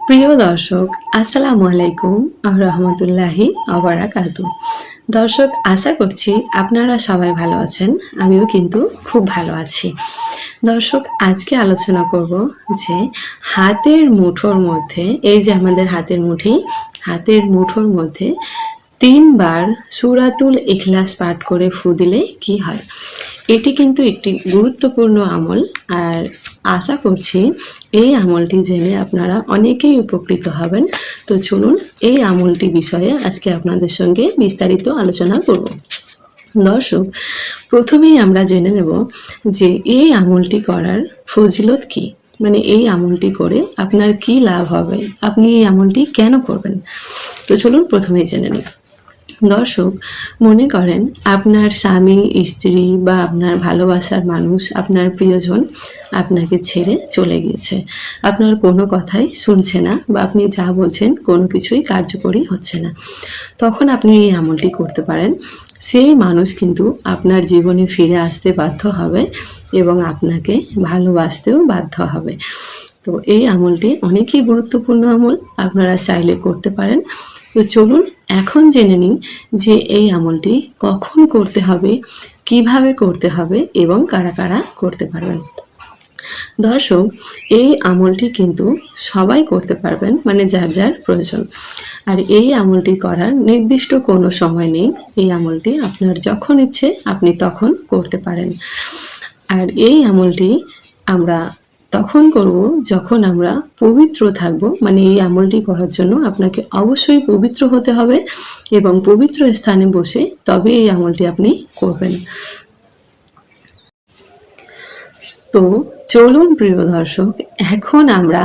প্রিয় দর্শক, আসসালামু আলাইকুম রহমতুল্লাহি আবারাকাতু। দর্শক, আশা করছি আপনারা সবাই ভালো আছেন। আমিও কিন্তু খুব ভালো আছি। দর্শক, আজকে আলোচনা করব যে হাতের মুঠোর মধ্যে, এই যে আমাদের হাতের মুঠোর মধ্যে 3 বার সূরাতুল ইখলাস পাঠ করে ফু দিলে কি হয়। এটি কিন্তু একটি গুরুত্বপূর্ণ আমল, আর আশা করছি এই আমলটি জেনে আপনারা অনেকেই উপকৃত হবেন। তো চলুন এই আমলটি বিষয়ে আজকে আপনাদের সঙ্গে বিস্তারিত আলোচনা করব। দর্শক, প্রথমেই আমরা জেনে নেব যে এই আমলটি করার ফজিলত কি, মানে এই আমলটি করে আপনার কি লাভ হবে, আপনি এই আমলটি কেন করবেন। তো চলুন প্রথমেই জেনে নিই। দর্শক, মনে করেন আপনার স্বামী, স্ত্রী বা আপনার ভালোবাসার মানুষ, আপনার প্রিয়জন আপনাকে ছেড়ে চলে গিয়েছে। আপনার কোনো কথাই শুনছে না বা আপনি যা বলছেন কোনো কিছুই কার্যকরী হচ্ছে না। তখন আপনি এই আমলটি করতে পারেন। সেই মানুষ কিন্তু আপনার জীবনে ফিরে আসতে বাধ্য হবে এবং আপনাকে ভালোবাসতেও বাধ্য হবে। তো এই আমলটি অনেকই গুরুত্বপূর্ণ আমল, আপনারা চাইলে করতে পারেন। তো চলুন এখন জেনে নিই যে এই আমলটি কখন করতে হবে, কিভাবে করতে হবে এবং কারা কারা করতে পারবেন। দর্শক, এই আমলটি কিন্তু সবাই করতে পারবেন, মানে যার যার প্রয়োজন। আর এই আমলটি করার নির্দিষ্ট কোনো সময় নেই। এই আমলটি আপনার যখন ইচ্ছে আপনি তখন করতে পারেন। আর এই আমলটি আমরা তখন করব যখন আমরা পবিত্র থাকব, মানে এই আমলটি করার জন্য আপনাকে অবশ্যই পবিত্র হতে হবে এবং পবিত্র স্থানে বসে তবে এই আমলটি আপনি করবেন। তো চলুন প্রিয় দর্শক, এখন আমরা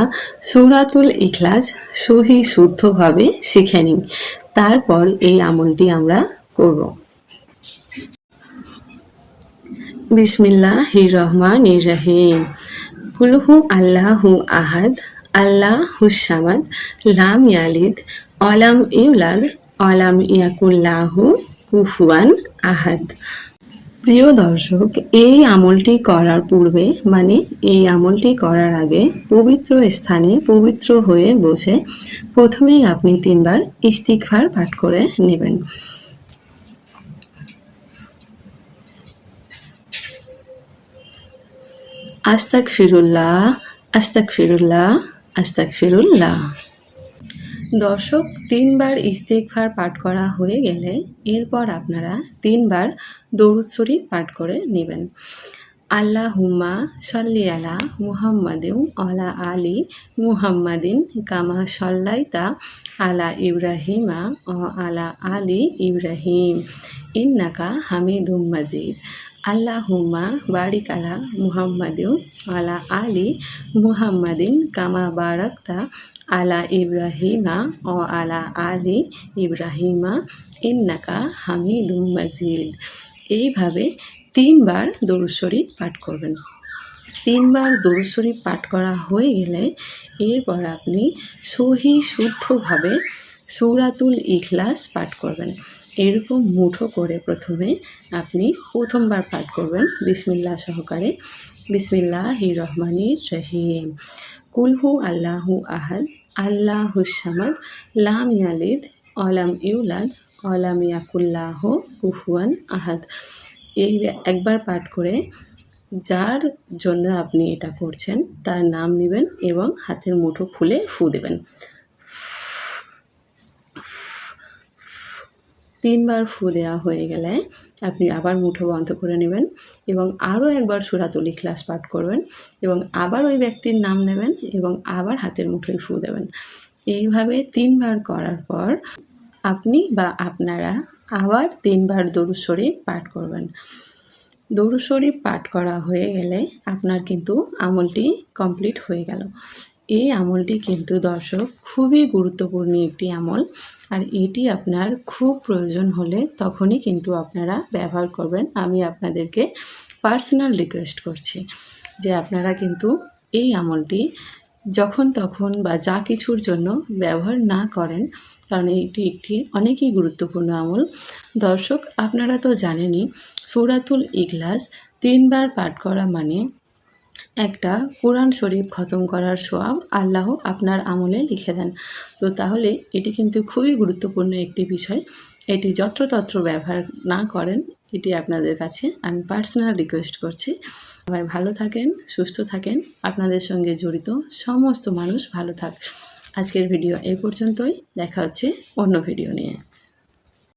সূরাতুল ইখলাস সহি শুদ্ধভাবে শিখে নিই, তারপর এই আমলটি আমরা করব। বিসমিল্লাহির রহমানির রহিম। কুলহু আল্লাহু আহাদ আল্লাহুস সামাদ লাম ইয়ালিদ ওয়ালাম ইউলাদ ওয়ালাম ইয়াকুল্লাহু কুফুয়ান আহাদ। প্রিয় দর্শক, এই আমলটি করার পূর্বে, মানে এই আমলটি করার আগে পবিত্র স্থানে পবিত্র হয়ে বসে প্রথমেই আপনি 3 বার ইস্তিগফার পাঠ করে নেবেন। আস্তাগফিরুল্লাহ, আস্তাগফিরুল্লাহ, আস্তাগফিরুল্লাহ। দর্শক, 3 বার ইস্তিগফার পাঠ করা হয়ে গেলে এরপর আপনারা 3 বার দরুদ শরীফ পাঠ করে নেবেন। আল্লাহুম্মা সাল্লি আলা মুহাম্মাদিন আলা আলি মুহাম্মাদিন কামা সাল্লাইতা আলা ইব্রাহিমা ও আলা আলি ইব্রাহিম ইন্নাকা হামিদুম মাজিদ। আল্লাহুম্মা বারিক আলা মুহাম্মাদিন আলা আলি মুহাম্মাদিন কামা বারাকতা আলা ইব্রাহিমা ও আলা আলি ইব্রাহিমা ইন্নাকা হামিদুম মাজিদ। এইভাবে 3 বার দরুদ শরীফ পাঠ করবেন। 3 বার দরুদ শরীফ পাঠ করা হয়ে গেলে এরপর আপনি সহি শুদ্ধভাবে সূরাতুল ইখলাস পাঠ করবেন। এরকম মুঠো করে প্রথমে আপনি প্রথমবার পাঠ করবেন বিসমিল্লাহ সহকারে। বিসমিল্লাহির রহমানির রহিম। কুলহু আল্লাহু আহাদ আল্লাহুস সামাদ লাম ইয়ালিদ ওয়ালাম ইউলাদ ওয়ালাম ইয়াকুল্লাহু কুফুয়ান আহাদ। এই একবার পাঠ করে যার জন্য আপনি এটা করছেন তার নাম নেবেন এবং হাতের মুঠো খুলে ফু দেবেন। 3 বার ফু দেওয়া হয়ে গেলে আপনি আবার মুঠো বন্ধ করে নেবেন এবং আরও একবার সূরাতুল ইখলাস পাঠ করবেন এবং আবার ওই ব্যক্তির নাম নেবেন এবং আবার হাতের মুঠোয় ফু দেবেন। এইভাবে 3 বার করার পর আপনি বা আপনারা আবার 3 বার দরুদ শরীফ পাঠ করবেন। দরুদ শরীফ পাঠ করা হয়ে গেলে আপনার কিন্তু আমলটি কমপ্লিট হয়ে গেল। এই আমলটি কিন্তু দর্শক খুবই গুরুত্বপূর্ণ একটি আমল, আর এটি আপনার খুব প্রয়োজন হলে তখনই কিন্তু আপনারা ব্যবহার করবেন। আমি আপনাদেরকে পার্সোনাল রিকোয়েস্ট করছি যে আপনারা কিন্তু এই আমলটি যখন তখন বা যা কিছুর জন্য ব্যবহার না করেন, কারণ এটি একটি অনেকই গুরুত্বপূর্ণ আমল। দর্শক, আপনারা তো জানেনই সূরাতুল ইখলাস 3 বার পাঠ করা মানে একটা কোরআন শরীফ খতম করার সোয়াব আল্লাহ আপনার আমলে লিখে দেন। তো তাহলে এটি কিন্তু খুবই গুরুত্বপূর্ণ একটি বিষয়। এটি যত্রতত্র ব্যবহার না করেন, এটি আপনাদের কাছে আমি পার্সোনাল রিকোয়েস্ট করছি। সবাই ভালো থাকেন, সুস্থ থাকেন, আপনাদের সঙ্গে জড়িত সমস্ত মানুষ ভালো থাক। আজকের ভিডিও এই পর্যন্তই, দেখা হচ্ছে অন্য ভিডিও নিয়ে।